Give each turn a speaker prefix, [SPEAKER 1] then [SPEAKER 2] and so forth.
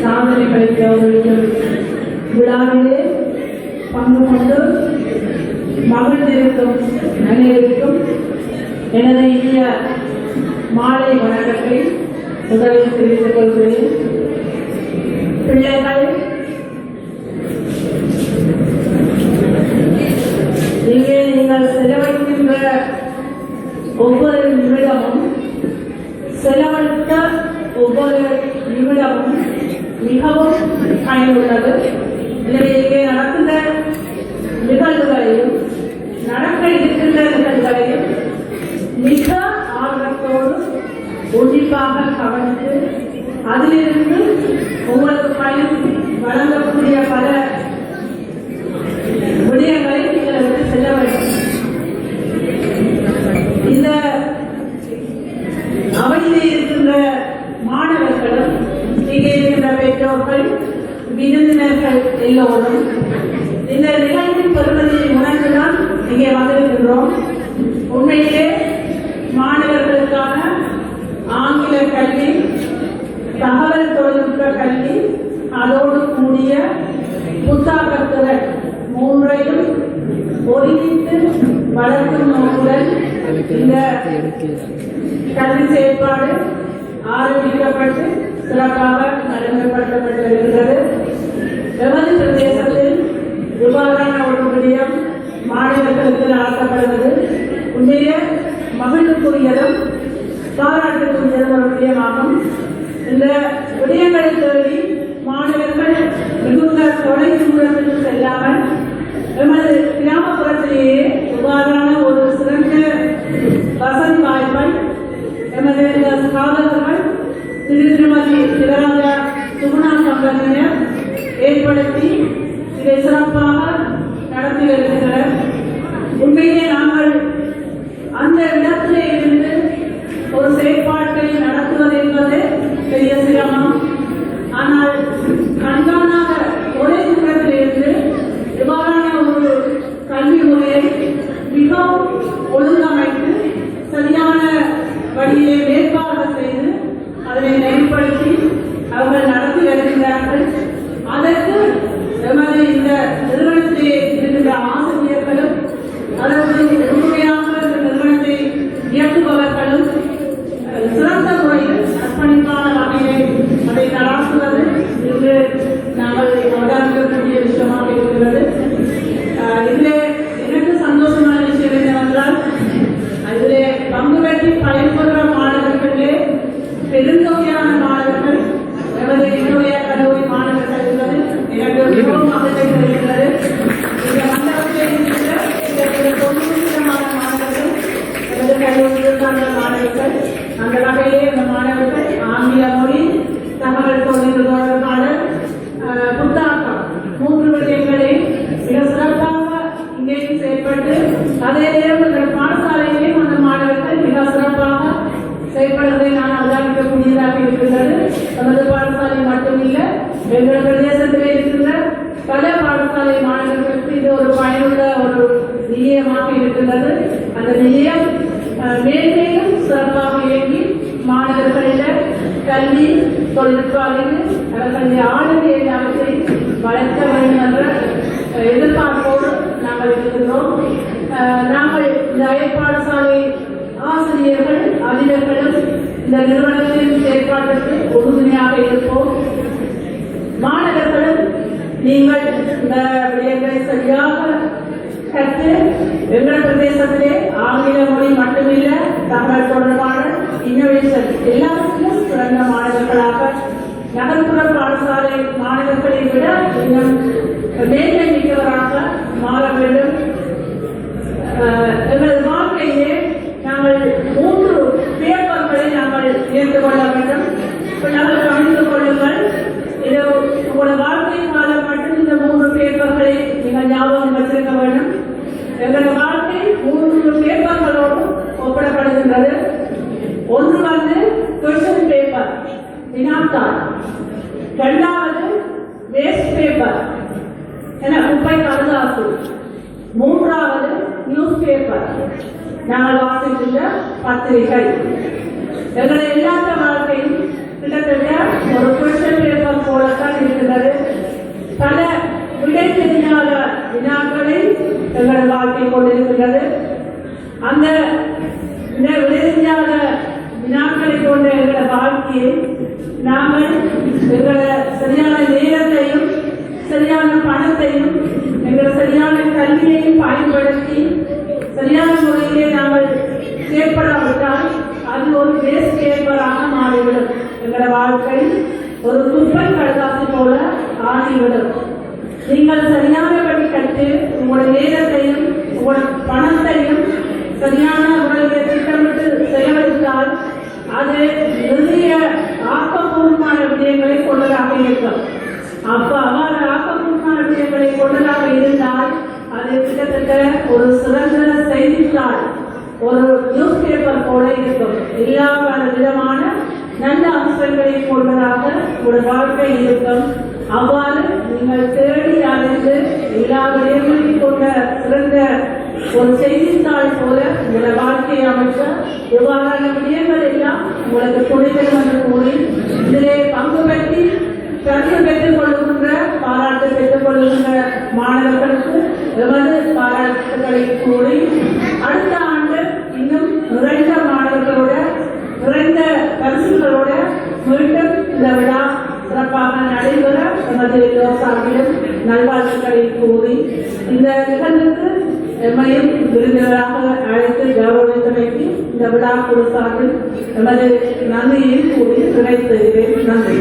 [SPEAKER 1] சாதனை படைத்தவர்களுக்கும் விழாவிலே பங்கு கொண்டு மகிழ்ந்திருக்கும் அனைவருக்கும் எனது இனிய மாலை வணக்கத்தை முதலில் தெரிவித்துக் கொள்கிறேன். பிள்ளைகள், இங்கே நீங்கள் செலவழிக்கின்ற ஒவ்வொரு நிமிடமும், செலவழித்த ஒவ்வொரு நிமிடமும் மிகவும் பயனுள்ளது. எனவே இங்கே நடக்கின்ற நிகழ்வுகளையும் நடக்க இருக்கின்ற நிகழ்வுகளையும் மிக ஆர்வத்தோடு உன்னிப்பாக கவனித்து அதிலிருந்து உங்களுக்கு பயன் வழங்கக்கூடிய பல விடயங்களை நீங்கள் செல்ல வேண்டும். இந்த அவையில் இருக்கின்ற மாணவர்களும் இங்கே இருக்கின்ற பெற்றோர்கள், விருந்தினர்கள் எல்லோரும் இந்த நிகழ்வின் பெருமதியை உணர்ந்துதான் இங்கே வந்திருக்கின்றோம். உண்மையிலே மாணவர்களுக்கான ஆங்கில கல்வி, தகவல் தொழில்நுட்ப கல்வி, அதோடு கூடிய புத்தாக்கத்துடன் மூன்றையும் ஒருங்கிட்டு வளர்க்கும் நோக்குடன் இந்த கல்வி செயற்பாடு ஆரம்பிக்கப்பட்டு சிறப்பாக நடைமுறைப்படுத்தப்பட்டு வருகிறது. எமது பிரதேசத்தில் இவ்வாறான ஒரு விடயம் மாணவர்களுக்கு நடத்தப்படுவது உண்மைய மகிழ்வுக்குரியதும் பாராட்டுக்குரியதும் ஒரு விடயமாகும். இந்த விடயங்களை தேடி மாணவர்கள் மிகுந்த தொலை தூரத்திற்கு செல்லாமல் எமது கிராமப்புறத்திலேயே இவ்வாறான ஒரு சிறந்த வசதி வாய்ப்பை எமது சாதகர்கள் திருமதி சிவராஜா சுகுணா சம்பந்தனர் ஏற்படுத்தி இதை சிறப்பாக நடத்தி வருகின்றனர். உண்மையிலே நாங்கள் அந்த இடத்திலே இருந்து ஒரு செயற்பாட்டை நடத்துவது என்பது பெரிய சிரமம். ஆனால் கண்காணாத ஒரே தூரத்திலிருந்து இவ்வாறான ஒரு கல்வி முறையை மிகவும் ஒழுங்கமைத்து சரியான வழியை மேற்பார்வை செய்து அதனை நெறிப்படுத்தி அவர்கள் நடத்தி வருகின்றார்கள். அதற்கு எமது இந்த நிறுவனத்திலே இருக்கின்ற ஆசிரியர்களும் அதற்கு உண்மையாக இந்த நிறுவனத்தை இயக்குபவர்களும் சிறந்த முறையில் அர்ப்பணிப்பான வகையை அதை நடாத்துவது இன்று நாங்கள் அவதானிக்கக்கூடிய விஷயமாக இருக்கிறது. இதிலே எனக்கு சந்தோஷமான விஷயம் என்னவென்றால், அதிலே பங்கு பெற்றி பயன்பெறுற மாணவர்களே பெருந்தொகையான மாணவர்கள் எமது என்னுடைய கல்லூரி மாணவர்கள் என்பது எனக்கு மிகவும் மகிழ்ச்சி தருகிறது. இந்த மண்டபத்தில் இருக்கிற 90% மாணவர்கள் எமது கல்லூரியில் சார்ந்த மாணவர்கள். அந்த வகையிலே இந்த மாணவர்கள் ஆங்கில மொழி, தகவல் தொழில்நுட்ப தொடர்பாளர், புத்தாக்கம் மூன்று விடயங்களை மிக சிறப்பாக இங்கேயும் செயல்பட்டு அதே நேரம் இந்த பாடசாலையிலேயும் அந்த மாணவர்கள் மிக சிறப்பாக செயல்படுவதை நான் அவதானிக்கக்கூடியதாக இருக்கின்றது. நமது பாடசாலை மட்டுமில்லை, எங்கள் பிரதேசத்திலே இருக்கின்ற பல பாடசாலை மாணவர்களுக்கு இது ஒரு பயனுள்ள ஒரு நிலையமாக இருக்கின்றது. அந்த நிலையம் மேன்மேலும் சிறப்பாக இயங்கி மாணவர்களிட கல்வி, தொழில்நுட்ப அறிவு, அவர்களுடைய ஆளுமை எல்லாவற்றை வளர்க்க வேண்டும் என்ற எதிர்பார்ப்போடு நாங்கள் இருக்கின்றோம். நாங்கள் இந்த அயற்பாடசாலை ஆசிரியர்கள், அறிஞர்களும் இந்த நிறுவனத்தின் செயற்பாட்டிற்கு உறுதுணையாக இருப்போம். மாணவர்களும் நீங்கள் இந்த விடயங்களை சரியாக கற்று எங்கள் பிரதேசத்திலே ஆங்கில மொழி மட்டுமில்லை, தகவல் தொடர்பான இன்னோவேஷன் எல்லாத்திலும் சிறந்த மாணவர்களாக நகர்ப்புற பாடசாலை மாணவர்களை விட இன்னும் மேன்மை மிக்கவராக மாற வேண்டும். எங்களது வாழ்க்கையிலே நாங்கள் 3 பேப்பர்களை நாங்கள் சேர்ந்து கொள்ள வேண்டும். நாங்கள் கவனித்துக் கொள்ளுங்கள், இது உங்களோட வாழ்க்கை காலம் மட்டும் இந்த 3 பேப்பர்களை நீங்கள் ஞாபகம் வச்சிருக்க வேண்டும். எங்களோட வாழ்க்கை 3 பேப்பர்களோடு ஒப்பிடப்படுகின்றது. வினாத்தாள். இரண்டாவது வேஸ்ட் பேப்பர் என குப்பை கருதாசு. மூன்றாவது நியூஸ் பேப்பர் நாங்கள் வாசிக்கின்ற பத்திரிகை. எங்களை எல்லாத்த வாழ்க்கையும் கிட்டத்தட்ட ஒரு கொஸ்டின் பேப்பர் போலத்தான் இருக்கிறது. பல விடை தெரியாத வினாக்களை எங்களது வாழ்க்கை கொண்டிருக்கிறது. அந்த விடை தெரியாத வினாக்களை கொண்ட எங்களோட வாழ்க்கையை நாங்கள் எங்களோட சரியான நேரத்தையும் சரியான பணத்தையும் எங்களோட சரியான கல்வியையும் பயன்படுத்தி சரியான முறையிலே நாங்கள் செயற்படாவிட்டால் அது ஒரு வேஸ்ட் பேப்பராக மாறிவிடும். எங்களோட வாழ்க்கை ஒரு குப்பை கடுதாசி போல ஆகிவிடும். நீங்கள் சரியானபடி கற்று உங்களுடைய நேரத்தையும் உங்களுடைய பணத்தையும் சரியான முறையில் திட்டமிட்டு செலவழித்தால் அது நிறைய ஆக்கப்பூர்வமான விடயங்களை கொண்டதாக இருக்கும். அவ்வாறு ஆக்கப்பூர்வமான விடயங்களை கொண்டதாக இருந்தால் அது கிட்டத்தட்ட ஒரு சிறந்த செய்தித்தாள், ஒரு நியூஸ் பேப்பர் போல இருக்கும். எல்லா விதமான நல்ல அம்சங்களை கொண்டதாக ஒரு வாழ்க்கை இருக்கும். அவ்வாறு நீங்கள் தேடி அறிந்து எல்லா விடயங்களையும் கொண்ட சிறந்த ஒரு செய்தித்தாள் போல உங்களோட வாழ்க்கையை அமைக்க எவ்வாறான விடயங்கள் எல்லாம் உங்களுக்கு துணைகள் என்று கூறி இதிலே பங்கு பெற்றி பரிசு பெற்றுக் கொள்ளுகின்ற பாராட்டு பெற்றுக் கொள்ளுகின்ற மாணவர்களுக்கு எமது பாராட்டுகளை கூறி அடுத்த ஆண்டு இன்னும் நிறைந்த மாணவர்களோட நிறைந்த பரிசுகளோட மீண்டும் இந்த விழா சிறப்பாக நடைபெற எமது சார்பிலும் நல்வாழ்த்துக்களை கூறி இந்த நிகழ்வுக்கு எம்மையும் விருந்தினராக அழைத்து கௌரவித்தமைக்கு இந்த விழா குழு சார்பில் எமது நன்றியை கூறி கிடைத்தேன். நன்றி.